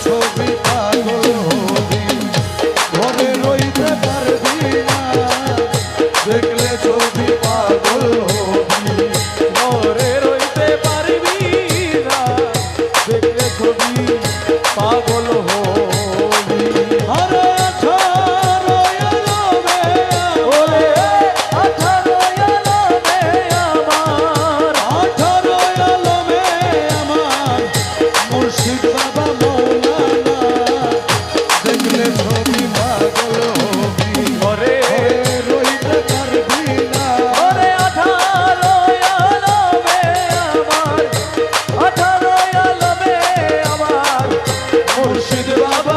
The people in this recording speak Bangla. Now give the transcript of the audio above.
ছবি পাগল হবি ঘরে রইতে পারবি না দেখলে ছবি পাগল হবি ঘরে রইতে পারবি না দেখলে ছবি পাগল হবি। আরে আঠারো আলমে ওরে 18 আলমে আমার 18 আলমে আমার মুর্শিদ বাবা মৌলানা দেখলে ছবি পাগল হবি ঘরে রইতে পারবি না ওরে 18 আলমে আমার 18 আলমে আমার মুর্শিদ বাবা